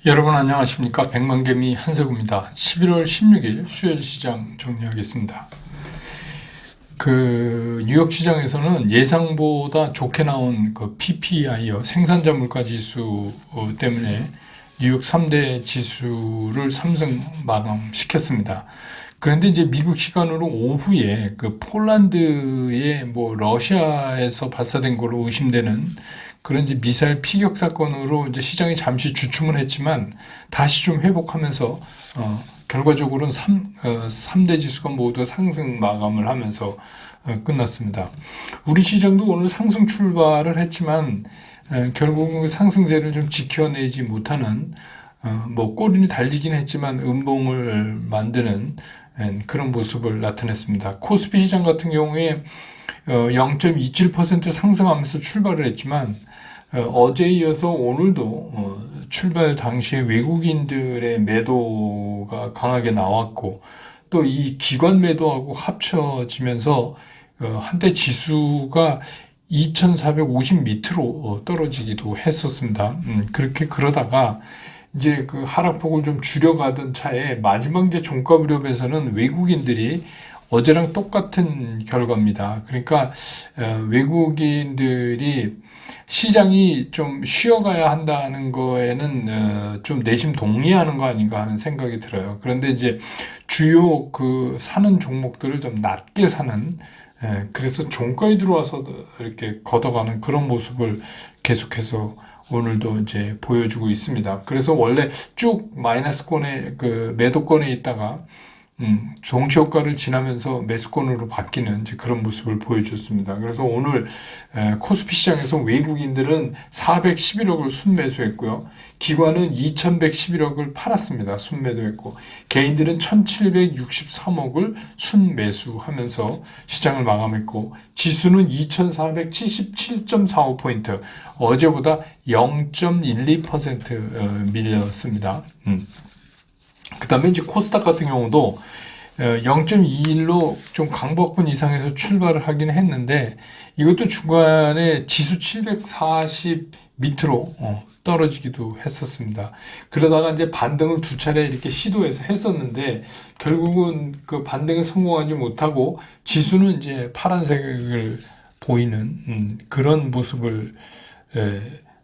여러분 안녕하십니까? 백만개미 한석우입니다. 11월 16일 수요일 시장 정리하겠습니다. 뉴욕 시장에서는 예상보다 좋게 나온 PPI요, 생산자 물가 지수 때문에 뉴욕 3대 지수를 상승 마감시켰습니다. 그런데 이제 미국 시간으로 오후에 폴란드의 러시아에서 발사된 걸로 의심되는 그런 이제 미사일 피격 사건으로 이제 시장이 잠시 주춤을 했지만 다시 좀 회복하면서 결과적으로는 3대 지수가 모두 상승 마감을 하면서 끝났습니다. 우리 시장도 오늘 상승 출발을 했지만 결국은 상승세를 좀 지켜내지 못하는 꼬리를 달리긴 했지만 음봉을 만드는 그런 모습을 나타냈습니다. 코스피 시장 같은 경우에 0.27% 상승하면서 출발을 했지만 어제에 이어서 오늘도 출발 당시에 외국인들의 매도가 강하게 나왔고 또 이 기관 매도하고 합쳐지면서 한때 지수가 2450 밑으로 떨어지기도 했었습니다. 그렇게 그러다가 이제 하락폭을 좀 줄여가던 차에 마지막 이제 종가 무렵에서는 외국인들이 어제랑 똑같은 결과입니다. 그러니까 외국인들이 시장이 좀 쉬어가야 한다는 거에는 좀 내심 동의하는 거 아닌가 하는 생각이 들어요. 그런데 이제 주요 사는 종목들을 좀 낮게 사는, 그래서 종가에 들어와서 이렇게 걷어가는 그런 모습을 계속해서 오늘도 이제 보여주고 있습니다. 그래서 원래 쭉 마이너스권에 매도권에 있다가 정치 효과를 지나면서 매수권으로 바뀌는 이제 그런 모습을 보여줬습니다. 그래서 오늘 코스피 시장에서 외국인들은 411억을 순매수했고요. 기관은 2111억을 팔았습니다. 순매도했고 개인들은 1763억을 순매수하면서 시장을 마감했고 지수는 2477.45포인트 어제보다 0.12% 밀렸습니다. 그 다음에 이제 코스닥 같은 경우도 0.21로 좀 강보권 이상에서 출발을 하긴 했는데 이것도 중간에 지수 740 밑으로 떨어지기도 했었습니다. 그러다가 이제 반등을 두 차례 이렇게 시도해서 했었는데 결국은 그 반등에 성공하지 못하고 지수는 이제 파란색을 보이는 그런 모습을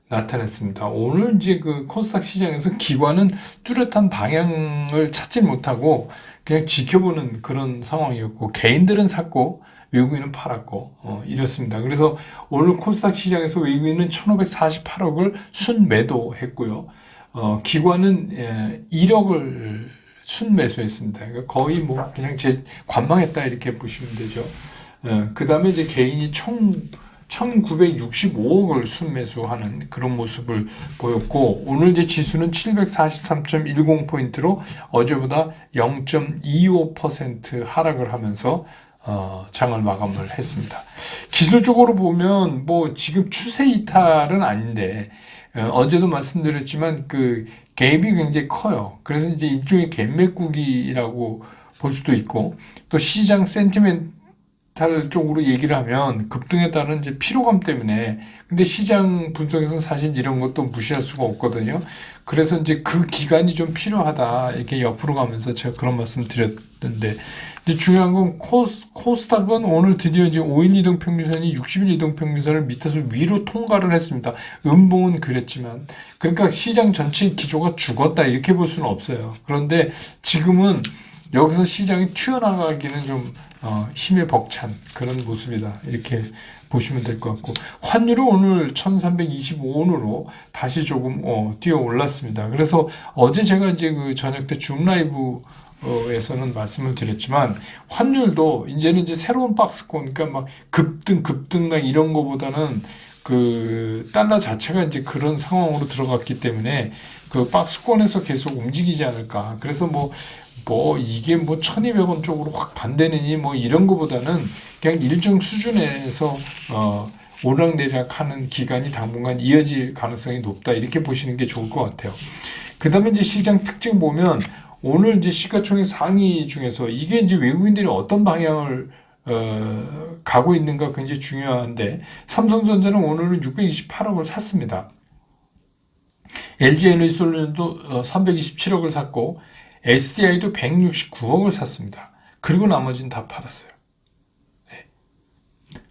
나타냈습니다. 오늘 이제 코스닥 시장에서 기관은 뚜렷한 방향을 찾지 못하고 그냥 지켜보는 그런 상황이었고 개인들은 샀고 외국인은 팔았고 이렇습니다. 그래서 오늘 코스닥 시장에서 외국인은 1548억을 순매도했고요. 기관은 1억을 순매수했습니다. 그러니까 거의 그냥 관망했다 이렇게 보시면 되죠. 그 다음에 이제 개인이 1965억을 순매수하는 그런 모습을 보였고 오늘 이제 지수는 743.10포인트로 어제보다 0.25% 하락을 하면서 장을 마감을 했습니다. 기술적으로 보면 지금 추세 이탈은 아닌데 어제도 말씀드렸지만 갭이 굉장히 커요. 그래서 이제 일종의 갭매국이라고 볼 수도 있고 또 시장 센티멘트 쪽으로 얘기를 하면 급등에 따른 이제 피로감 때문에 근데 시장 분석에서는 사실 이런 것도 무시할 수가 없거든요. 그래서 이제 그 기간이 좀 필요하다 이렇게 옆으로 가면서 제가 그런 말씀 드렸는데 이제 중요한 건 코스닥은 오늘 드디어 이제 5일 이동 평균선이 60일 이동 평균선을 밑에서 위로 통과를 했습니다. 음봉은 그랬지만 그러니까 시장 전체 기조가 죽었다 이렇게 볼 수는 없어요. 그런데 지금은 여기서 시장이 튀어나가기는 좀 힘에 벅찬 그런 모습이다 이렇게 보시면 될 것 같고 환율은 오늘 1325원으로 다시 조금 뛰어 올랐습니다. 그래서 어제 제가 이제 저녁 때 줌 라이브에서는 말씀을 드렸지만 환율도 이제는 이제 새로운 박스권 그러니까 막 급등 막 이런 거보다는 달러 자체가 이제 그런 상황으로 들어갔기 때문에 박스권에서 계속 움직이지 않을까. 그래서 이게 1200원 쪽으로 확 반대느니 이런 거보다는 그냥 일정 수준에서 오르락내리락 하는 기간이 당분간 이어질 가능성이 높다 이렇게 보시는 게 좋을 것 같아요. 그 다음에 이제 시장 특징 보면 오늘 이제 시가총액 상위 중에서 이게 이제 외국인들이 어떤 방향을 가고 있는가 굉장히 중요한데 삼성전자는 오늘은 628억을 샀습니다. LG 에너지솔루션도 327억을 샀고 SDI도 169억을 샀습니다. 그리고 나머지는 다 팔았어요. 네.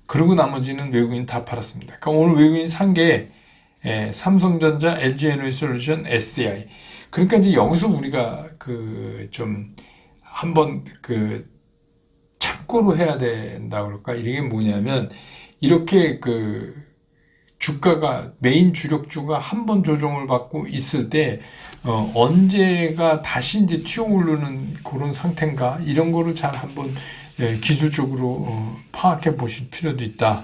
그리고 나머지는 외국인 다 팔았습니다. 그러니까 오늘 외국인 산 게 삼성전자, LG 에너지솔루션, SDI. 그러니까 이제 여기서 우리가 좀 한번 참고로 해야 된다 그럴까? 이게 뭐냐면 이렇게 주가가 메인 주력주가 한 번 조정을 받고 있을 때 언제가 다시 이제 튀어오르는 그런 상태인가 이런 거를 잘 한번 기술적으로 파악해 보실 필요도 있다.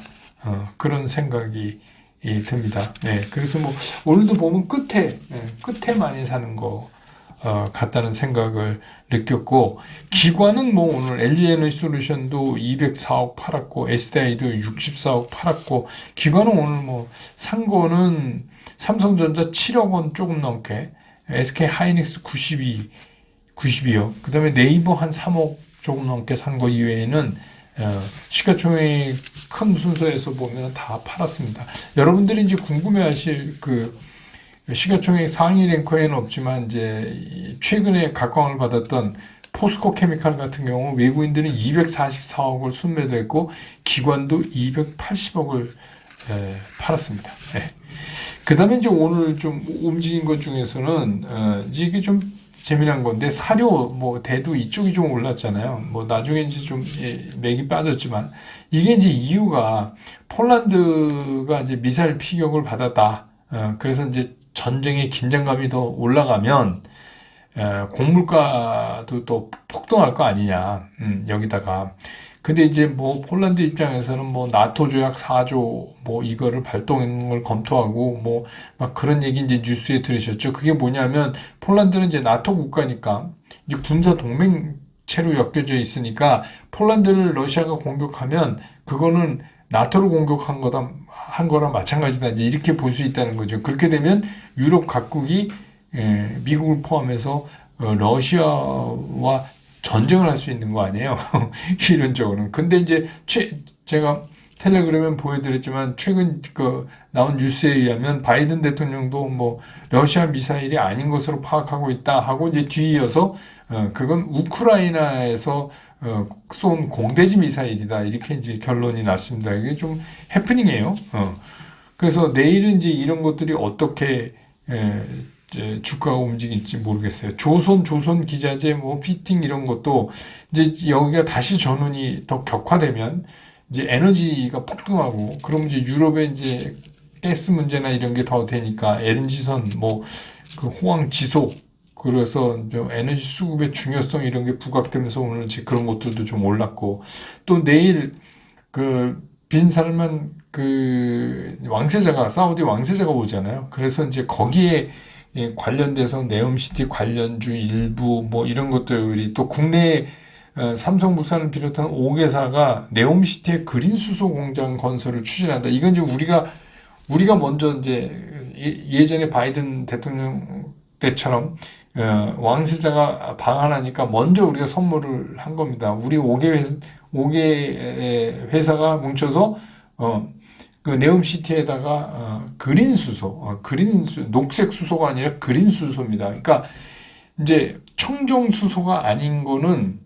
그런 생각이 듭니다. 그래서 뭐 오늘도 보면 끝에 많이 사는 거 같다는 생각을 느꼈고, 기관은 뭐 오늘 LG에너지솔루션도 204억 팔았고 SDI도 64억 팔았고, 기관은 오늘 뭐 산 거는 삼성전자 7억 원 조금 넘게, SK하이닉스 92억, 그 다음에 네이버 한 3억 조금 넘게 산 거 이외에는 시가총액 큰 순서에서 보면 다 팔았습니다. 여러분들이 이제 궁금해하실 시가총액 상위 랭커에는 없지만 이제 최근에 각광을 받았던 포스코 케미칼 같은 경우 외국인들은 244억을 순매도했고 기관도 280억을 팔았습니다. 그 다음에 이제 오늘 좀 움직인 것 중에서는 이게 좀 재미난 건데, 사료 뭐 대두 이쪽이 좀 올랐잖아요. 뭐 나중에 이제 좀 맥이 빠졌지만, 이게 이제 이유가 폴란드가 이제 미사일 피격을 받았다. 그래서 이제 전쟁의 긴장감이 더 올라가면 곡물가도 또 폭등할 거 아니냐. 여기다가. 근데 이제 뭐 폴란드 입장에서는 뭐 나토 조약 4조 뭐 이거를 발동을 검토하고 뭐 막 그런 얘기 이제 뉴스에 들으셨죠. 그게 뭐냐면 폴란드는 이제 나토 국가니까 이제 군사 동맹체로 엮여져 있으니까 폴란드를 러시아가 공격하면 그거는 나토를 공격한 거랑 마찬가지다. 이제 이렇게 볼 수 있다는 거죠. 그렇게 되면 유럽 각국이 미국을 포함해서 러시아와 전쟁을 할 수 있는 거 아니에요? 이론적으로는. 근데 이제 제가 텔레그램에 보여드렸지만 최근 나온 뉴스에 의하면 바이든 대통령도 뭐 러시아 미사일이 아닌 것으로 파악하고 있다 하고 이제 뒤이어서 그건 우크라이나에서 쏜 공대지 미사일이다 이렇게 이제 결론이 났습니다. 이게 좀 해프닝이에요. 그래서 내일은 이제 이런 것들이 어떻게 이제 주가가 움직일지 모르겠어요. 조선 기자재, 뭐 피팅 이런 것도 이제 여기가 다시 전운이 더 격화되면 이제 에너지가 폭등하고, 그럼 이제 유럽에 이제 가스 문제나 이런 게 더 되니까 LNG선 뭐 호황 지속, 그래서 에너지 수급의 중요성 이런 게 부각되면서 오늘 이제 그런 것들도 좀 올랐고, 또 내일 빈살만 왕세자가 사우디 왕세자가 오잖아요. 그래서 이제 거기에 관련돼서 네옴시티 관련주 일부 뭐 이런 것들이 또 국내 삼성물산을 비롯한 5개사가 네옴시티의 그린 수소 공장 건설을 추진한다. 이건 이제 우리가 먼저 이제 예전에 바이든 대통령 때처럼 왕세자가 방한하니까 먼저 우리가 선물을 한 겁니다. 우리 5개 회사가 뭉쳐서 네옴시티에다가 그린 수소, 녹색 수소가 아니라 그린 수소입니다. 그러니까 이제 청정 수소가 아닌 거는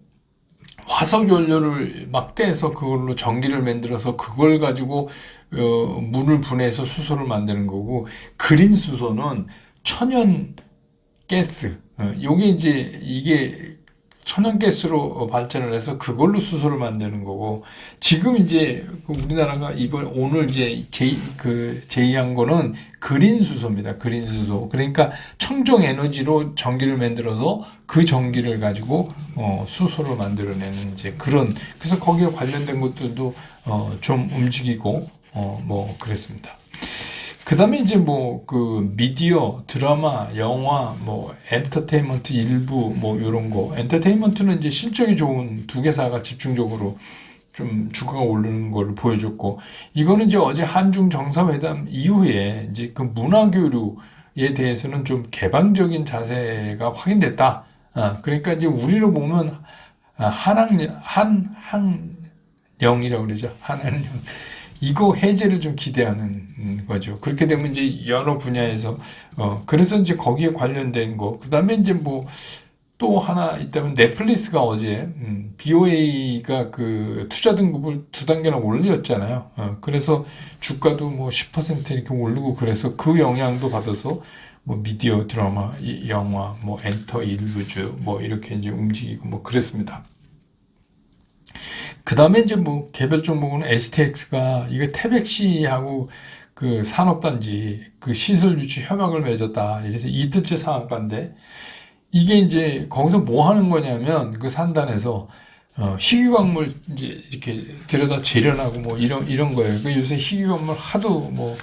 화석 연료를 막 떼서 그걸로 전기를 만들어서 그걸 가지고 물을 분해해서 수소를 만드는 거고, 그린 수소는 천연 가스, 이게 천연가스로 발전을 해서 그걸로 수소를 만드는 거고, 지금 이제 우리나라가 오늘 이제 제의한 거는 그린 수소입니다. 그린 수소. 그러니까 청정 에너지로 전기를 만들어서 그 전기를 가지고 수소를 만들어내는 이제 그래서 거기에 관련된 것들도 좀 움직이고 뭐 그랬습니다. 그 다음에 이제 미디어, 드라마, 영화, 엔터테인먼트 일부, 요런 거. 엔터테인먼트는 이제 실적이 좋은 2개사가 집중적으로 좀 주가가 오르는 걸 보여줬고, 이거는 이제 어제 한중 정상회담 이후에 이제 문화교류에 대해서는 좀 개방적인 자세가 확인됐다. 그러니까 이제 우리로 보면, 한학령이라고 그러죠. 한학령. 이거 해제를 좀 기대하는 거죠. 그렇게 되면 이제 여러 분야에서 그래서 이제 거기에 관련된 거 그다음에 이제 뭐 또 하나 있다면 넷플릭스가 어제 BOA가 그 투자 등급을 두 단계나 올렸잖아요. 그래서 주가도 뭐 10% 이렇게 오르고 그래서 그 영향도 받아서 뭐 미디어 드라마, 영화, 뭐 엔터 일부주 뭐 이렇게 이제 움직이고 뭐 그랬습니다. 그 다음에 이제 뭐 개별 종목은 STX가 이게 태백시하고 그 산업단지 그 시설 유치 협약을 맺었다. 이래서 이틀째 상한가인데 이게 이제 거기서 뭐 하는 거냐면 그 산단에서 희귀광물 이제 이렇게 들여다 재련하고 뭐 이런 거예요. 그 요새 희귀광물 하도 뭐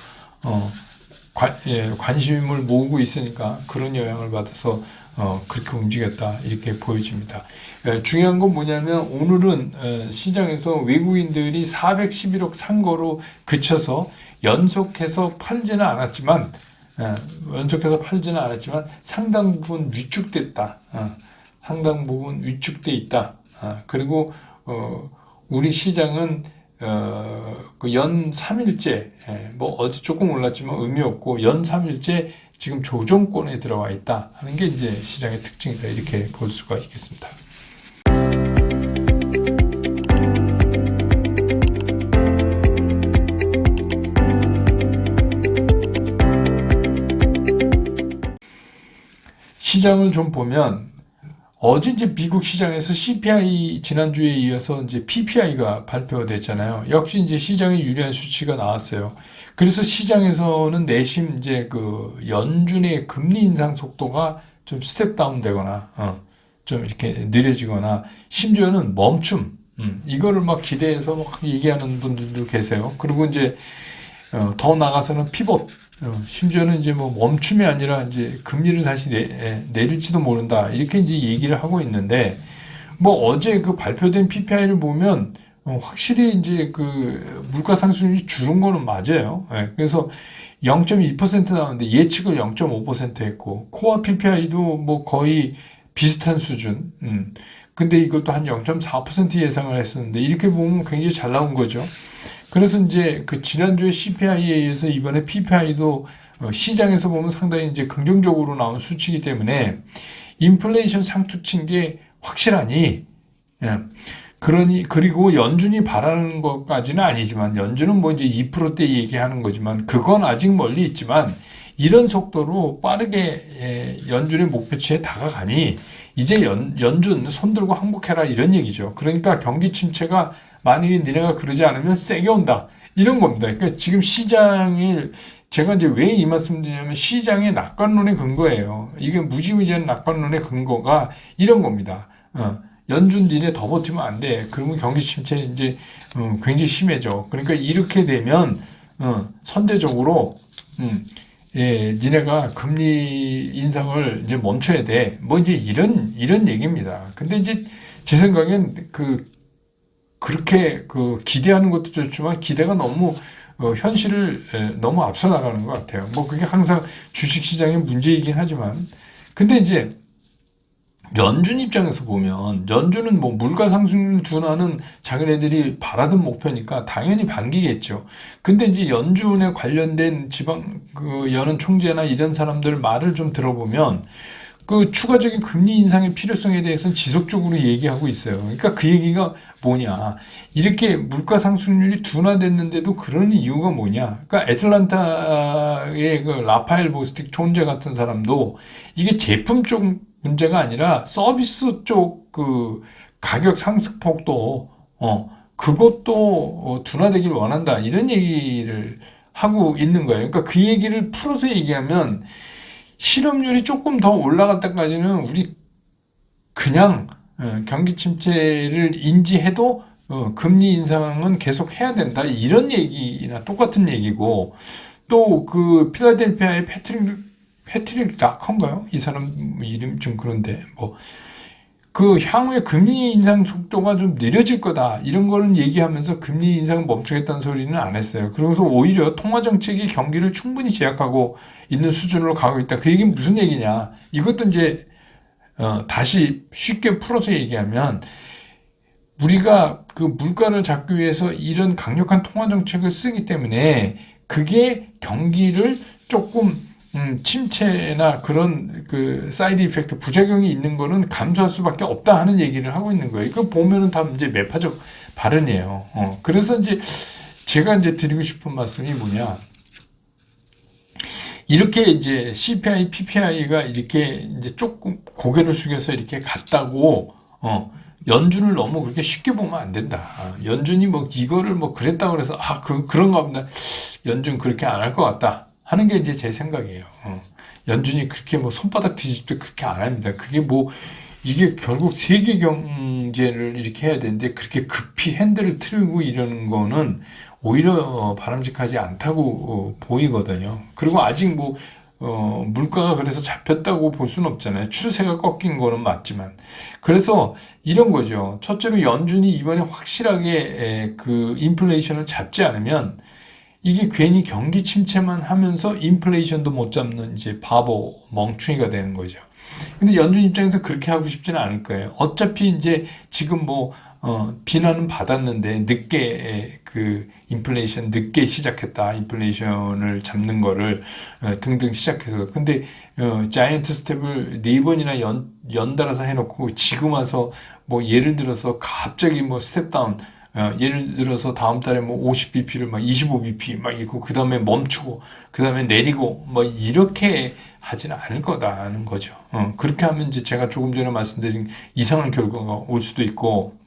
관심을 모으고 있으니까 그런 영향을 받아서 그렇게 움직였다 이렇게 보여집니다. 중요한 건 뭐냐면 오늘은 시장에서 외국인들이 411억 산 거로 그쳐서 연속해서 팔지는 않았지만 상당 부분 위축됐다. 상당 부분 위축돼 있다. 그리고 우리 시장은 그 연 3일째 뭐 어제 조금 올랐지만 의미 없고 연 3일째 지금 조정권에 들어와 있다 하는 게 이제 시장의 특징이다 이렇게 볼 수가 있겠습니다. 시장을 좀 보면 어제 이제 미국 시장에서 CPI 지난주에 이어서 이제 PPI가 발표됐잖아요. 역시 이제 시장에 유리한 수치가 나왔어요. 그래서 시장에서는 내심 이제 그 연준의 금리 인상 속도가 좀 스텝 다운 되거나 좀 이렇게 느려지거나 심지어는 멈춤 이거를 막 기대해서 막 얘기하는 분들도 계세요. 그리고 이제 더 나가서는 피벗 심지어는 이제 뭐 멈춤이 아니라 이제 금리를 다시 내릴지도 모른다 이렇게 이제 얘기를 하고 있는데 뭐 어제 그 발표된 PPI를 보면 확실히 이제 그 물가 상승률이 줄은 거는 맞아요. 그래서 0.2% 나왔는데 예측을 0.5% 했고 코어 PPI도 뭐 거의 비슷한 수준. 근데 이것도 한 0.4% 예상을 했었는데 이렇게 보면 굉장히 잘 나온 거죠. 그래서 이제 그 지난주에 CPI에 의해서 이번에 PPI도 시장에서 보면 상당히 이제 긍정적으로 나온 수치이기 때문에 인플레이션 상투치인 게 확실하니 그리고 연준이 바라는 것까지는 아니지만 연준은 뭐 이제 2%대 얘기하는 거지만 그건 아직 멀리 있지만 이런 속도로 빠르게 연준의 목표치에 다가가니 이제 연준 손들고 항복해라 이런 얘기죠. 그러니까 경기 침체가 만약에 니네가 그러지 않으면 세게 온다. 이런 겁니다. 그러니까 지금 시장을 제가 이제 왜 이 말씀 드리냐면 시장의 낙관론의 근거예요. 이게 무지무지한 낙관론의 근거가 이런 겁니다. 연준 니네 더 버티면 안 돼. 그러면 경기 침체 이제 굉장히 심해져. 그러니까 이렇게 되면 선제적으로 니네가 금리 인상을 이제 멈춰야 돼. 뭐 이제 이런 얘기입니다. 근데 이제 제 생각엔 그렇게 기대하는 것도 좋지만 기대가 너무 현실을 너무 앞서 나가는 것 같아요. 뭐 그게 항상 주식시장의 문제이긴 하지만 근데 이제 연준 입장에서 보면 연준은 뭐 물가 상승률 둔화는 자기네들이 바라던 목표니까 당연히 반기겠죠. 근데 이제 연준에 관련된 지방 연은 총재나 이런 사람들 말을 좀 들어보면 그 추가적인 금리 인상의 필요성에 대해서는 지속적으로 얘기하고 있어요. 그러니까 그 얘기가 뭐냐. 이렇게 물가 상승률이 둔화됐는데도 그런 이유가 뭐냐. 그러니까 애틀란타의 그 라파엘 보스틱 총재 같은 사람도 이게 제품 쪽 문제가 아니라 서비스 쪽 그 가격 상승폭도 그것도 둔화되길 원한다. 이런 얘기를 하고 있는 거예요. 그러니까 그 얘기를 풀어서 얘기하면 실업률이 조금 더 올라갈 때까지는 우리 그냥 경기 침체를 인지해도 금리 인상은 계속 해야 된다. 이런 얘기나 똑같은 얘기고 또 그 필라델피아의 패트릭 라커인가요? 이 사람 이름 좀 그런데 뭐 그 향후에 금리 인상 속도가 좀 느려질 거다. 이런 거는 얘기하면서 금리 인상을 멈추겠다는 소리는 안 했어요. 그래서 오히려 통화 정책이 경기를 충분히 제약하고 있는 수준으로 가고 있다. 그 얘기는 무슨 얘기냐? 이것도 이제 다시 쉽게 풀어서 얘기하면 우리가 그 물가를 잡기 위해서 이런 강력한 통화 정책을 쓰기 때문에 그게 경기를 조금 침체나 그런 그 사이드 이펙트 부작용이 있는 거는 감소할 수밖에 없다 하는 얘기를 하고 있는 거예요. 이거 보면은 다 이제 매파적 발언이에요. 그래서 이제 제가 이제 드리고 싶은 말씀이 뭐냐. 이렇게 이제 CPI, PPI가 이렇게 이제 조금 고개를 숙여서 이렇게 갔다고, 연준을 너무 그렇게 쉽게 보면 안 된다. 연준이 뭐 이거를 뭐 그랬다고 그래서, 그런가 보다. 연준 그렇게 안 할 것 같다. 하는 게 이제 제 생각이에요. 연준이 그렇게 뭐 손바닥 뒤집도 그렇게 안 합니다. 그게 뭐, 이게 결국 세계 경제를 이렇게 해야 되는데 그렇게 급히 핸들을 틀고 이러는 거는 오히려 바람직하지 않다고 보이거든요. 그리고 아직 뭐 물가가 그래서 잡혔다고 볼 수는 없잖아요. 추세가 꺾인 거는 맞지만. 그래서 이런 거죠. 첫째로 연준이 이번에 확실하게 그 인플레이션을 잡지 않으면 이게 괜히 경기 침체만 하면서 인플레이션도 못 잡는 이제 바보 멍충이가 되는 거죠. 근데 연준 입장에서 그렇게 하고 싶지는 않을 거예요. 어차피 이제 지금 뭐, 비난은 받았는데, 늦게, 그, 인플레이션, 늦게 시작했다. 인플레이션을 잡는 거를, 등등 시작해서. 근데, 자이언트 스텝을 네 번이나 연달아서 해놓고, 지금 와서, 뭐, 예를 들어서 갑자기 뭐, 스텝 다운, 예를 들어서 다음 달에 뭐 50bp를 막 25bp 막 읽고 그 다음에 멈추고 그 다음에 내리고 뭐 이렇게 하지는 않을 거다는 거죠. 그렇게 하면 이제 제가 조금 전에 말씀드린 이상한 결과가 올 수도 있고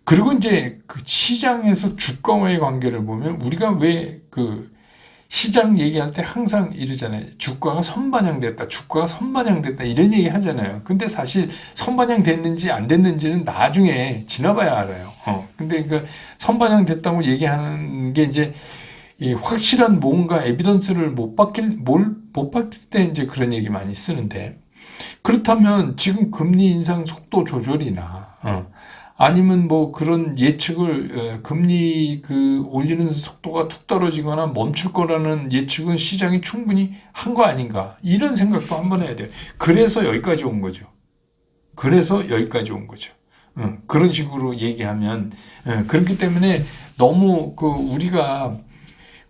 그리고 이제 그 시장에서 주가와의 관계를 보면 우리가 왜 그 시장 얘기할 때 항상 이러잖아요. 주가가 선반영됐다. 주가가 선반영됐다. 이런 얘기 하잖아요. 근데 사실 선반영됐는지 안 됐는지는 나중에 지나봐야 알아요. 근데 그 선반영됐다고 얘기하는 게 이제 이 확실한 뭔가 에비던스를 못 받을 때 이제 그런 얘기 많이 쓰는데 그렇다면 지금 금리 인상 속도 조절이나 아니면 뭐 그런 예측을 금리 그 올리는 속도가 툭 떨어지거나 멈출 거라는 예측은 시장이 충분히 한 거 아닌가 이런 생각도 한번 해야 돼요. 그래서 여기까지 온 거죠. 그래서 여기까지 온 거죠. 그런 식으로 얘기하면 그렇기 때문에 너무 그 우리가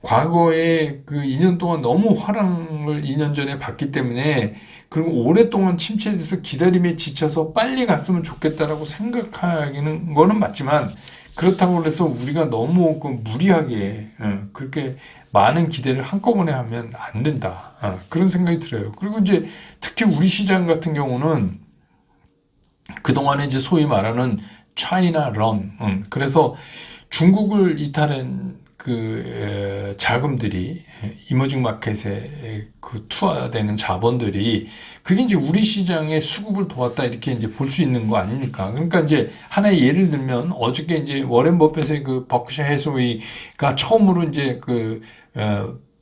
과거에 그 2년 동안 너무 화랑을 2년 전에 봤기 때문에 그리고 오랫동안 침체에 대해서 기다림에 지쳐서 빨리 갔으면 좋겠다라고 생각하기는 거는 맞지만 그렇다고 해서 우리가 너무 그 무리하게 그렇게 많은 기대를 한꺼번에 하면 안 된다. 그런 생각이 들어요. 그리고 이제 특히 우리 시장 같은 경우는 그동안에 이제 소위 말하는 차이나 런 그래서 중국을 이탈한 그 자금들이 이머징 마켓에 그 투하되는 자본들이 그게 이제 우리 시장의 수급을 도왔다 이렇게 이제 볼 수 있는 거 아닙니까? 그러니까 이제 하나의 예를 들면 어저께 이제 워렌 버핏의 그 버크셔 해서웨이가 처음으로 이제 그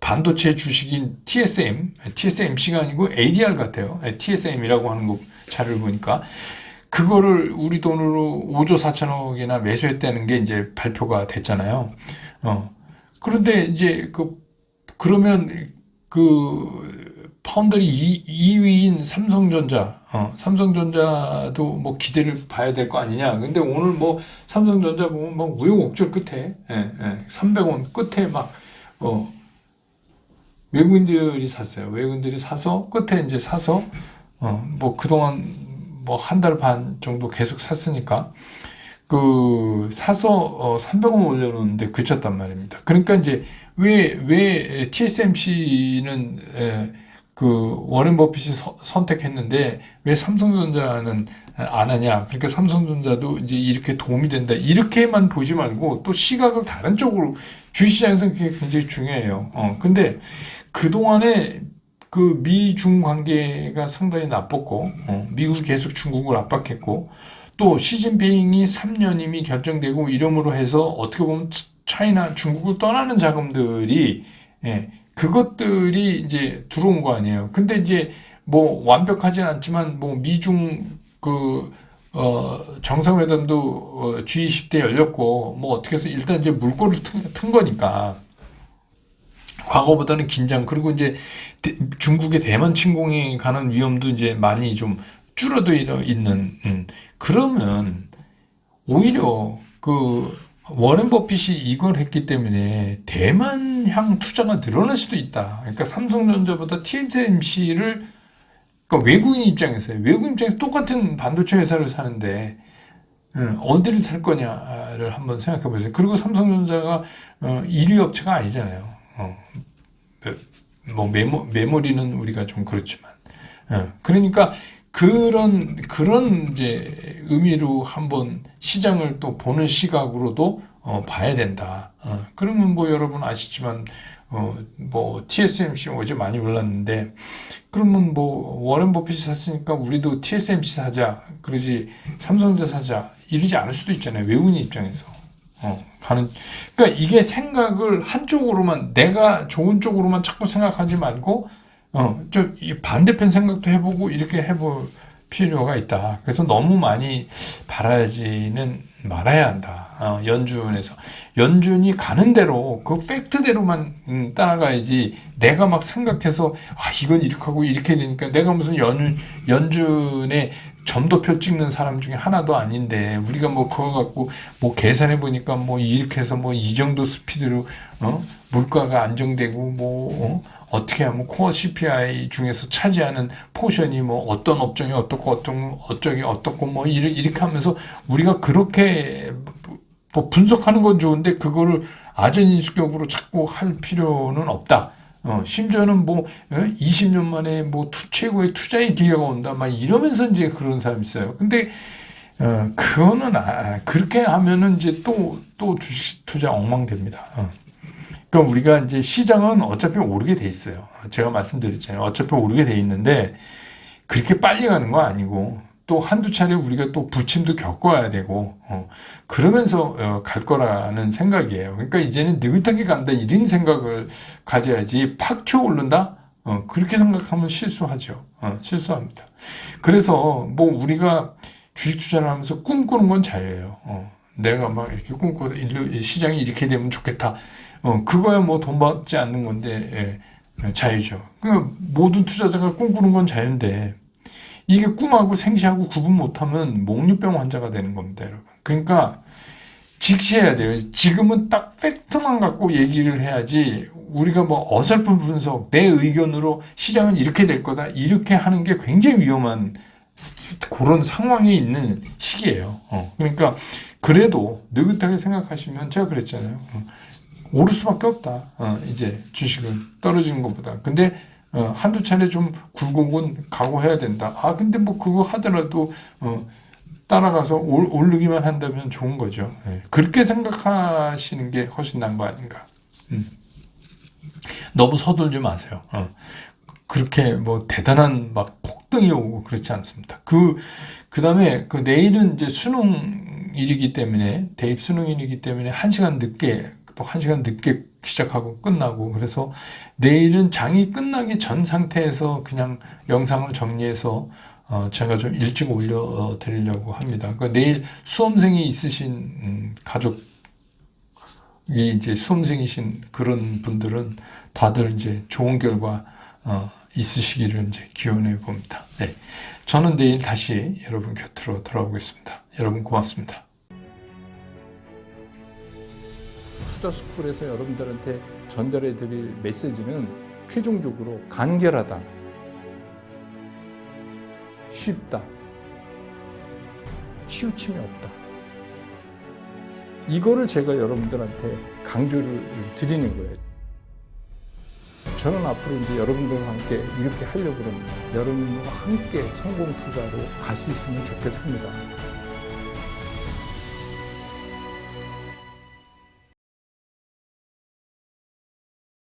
반도체 주식인 TSMC가 아니고 ADR 같아요. TSM이라고 하는 거 자료를 보니까 그거를 우리 돈으로 5조 4천억이나 매수했다는 게 이제 발표가 됐잖아요. 그런데 이제 그러면 파운드리 2위인 삼성전자도 뭐 기대를 봐야 될 거 아니냐. 근데 오늘 뭐 삼성전자 보면 막 우여곡절 끝에, 300원 끝에 막, 외국인들이 샀어요. 외국인들이 사서, 끝에 이제 사서, 뭐 그동안 뭐 한 달 반 정도 계속 샀으니까, 사서 300원 올려놓는데 그쳤단 말입니다. 그러니까 이제 왜 TSMC는 워렌 버핏이 선택했는데 왜 삼성전자는 안 하냐? 그러니까 삼성전자도 이제 이렇게 도움이 된다. 이렇게만 보지 말고 또 시각을 다른 쪽으로 주식시장에서 그게 굉장히 중요해요. 근데 그동안에 그 미중 관계가 상당히 나빴고 미국이 계속 중국을 압박했고 또 시진핑이 3년 이미 결정되고 이름으로 해서 어떻게 보면 차이나 중국을 떠나는 자금들이 그것들이 이제 들어온 거 아니에요. 근데 이제 뭐 완벽하진 않지만 뭐 미중 정상회담도 G20대 열렸고 뭐 어떻게 해서 일단 이제 물꼬를 튼 거니까 과거보다는 긴장 그리고 이제 중국의 대만 침공에 가는 위험도 이제 많이 좀 줄어들어 있는 그러면 오히려 그 워렌 버핏이 이걸 했기 때문에 대만향 투자가 늘어날 수도 있다. 그러니까 삼성전자보다 TSMC를 그러니까 외국인 입장에서 똑같은 반도체 회사를 사는데 어디를 살 거냐를 한번 생각해 보세요. 그리고 삼성전자가 1위 업체가 아니잖아요. 뭐 메모리는 우리가 좀 그렇지만 그러니까 그런 이제 의미로 한번 시장을 또 보는 시각으로도 봐야 된다. 그러면 뭐 여러분 아시지만 뭐 TSMC 어제 많이 올랐는데 그러면 뭐 워렌 버핏이 샀으니까 우리도 TSMC 사자 그러지 삼성전자 사자 이러지 않을 수도 있잖아요. 외국인 입장에서 그러니까 이게 생각을 한쪽으로만 내가 좋은 쪽으로만 자꾸 생각하지 말고 좀 반대편 생각도 해보고 이렇게 해볼 필요가 있다. 그래서 너무 많이 바라지는 말아야 한다. 연준이 가는 대로 그 팩트대로만 따라가야지 내가 막 생각해서 이건 이렇게 하고 이렇게 되니까 내가 무슨 연준의 점도표 찍는 사람 중에 하나도 아닌데 우리가 뭐 그거 갖고 뭐 계산해 보니까 뭐 이렇게 해서 뭐 이 정도 스피드로 물가가 안정되고 어떻게 하면 코어 CPI 중에서 차지하는 포션이 뭐 어떤 업종이 어떻고 어쩌기 어떻고 뭐 이렇게 하면서 우리가 그렇게 뭐 분석하는 건 좋은데 그거를 아전인수격으로 자꾸 할 필요는 없다. 심지어는 뭐 20년 만에 뭐 최고의 투자의 기회가 온다 막 이러면서 이제 그런 사람이 있어요. 근데 그거는 그렇게 하면은 이제 또 주식 투자 엉망됩니다. 그러니까 우리가 이제 시장은 어차피 오르게 돼 있어요. 제가 말씀드렸잖아요. 어차피 오르게 돼 있는데 그렇게 빨리 가는 거 아니고 또 한두 차례 우리가 또 부침도 겪어야 되고 그러면서 갈 거라는 생각이에요. 그러니까 이제는 느긋하게 간다 이런 생각을 가져야지 팍 튀어 오른다? 그렇게 생각하면 실수하죠. 실수합니다. 그래서 뭐 우리가 주식 투자를 하면서 꿈꾸는 건 자유예요. 내가 막 이렇게 꿈꾸고 시장이 이렇게 되면 좋겠다. 그거야 뭐 돈 받지 않는 건데 자유죠. 그러니까 모든 투자자가 꿈꾸는 건 자유인데 이게 꿈하고 생시하고 구분 못하면 목류병 환자가 되는 겁니다, 여러분. 그러니까 직시해야 돼요. 지금은 딱 팩트만 갖고 얘기를 해야지 우리가 뭐 어설픈 분석, 내 의견으로 시장은 이렇게 될 거다 이렇게 하는 게 굉장히 위험한 그런 상황에 있는 시기예요. 그러니까 그래도 느긋하게 생각하시면 제가 그랬잖아요. 오를 수밖에 없다. 이제 주식은 떨어지는 것보다. 근데 한두 차례 좀 굴곡은 각오해야 된다. 근데 뭐 그거 하더라도 따라가서 오르기만 한다면 좋은 거죠. 그렇게 생각하시는 게 훨씬 나은 거 아닌가. 너무 서둘지 마세요. 그렇게 뭐 대단한 막 폭등이 오고 그렇지 않습니다. 그 다음에 내일은 이제 수능일이기 때문에, 대입 수능일이기 때문에 1시간 늦게 시작하고 끝나고, 그래서 내일은 장이 끝나기 전 상태에서 그냥 영상을 정리해서 제가 좀 일찍 올려드리려고 합니다. 그러니까 내일 수험생이 있으신 가족이 이제 수험생이신 그런 분들은 다들 이제 좋은 결과 있으시기를 이제 기원해 봅니다. 네. 저는 내일 다시 여러분 곁으로 돌아오겠습니다. 여러분 고맙습니다. 투자스쿨에서 여러분들한테 전달해 드릴 메시지는 최종적으로 간결하다, 쉽다, 치우침이 없다. 이거를 제가 여러분들한테 강조를 드리는 거예요. 저는 앞으로 이제 여러분들과 함께 이렇게 하려고 합니다. 여러분과 함께 성공 투자로 갈 수 있으면 좋겠습니다.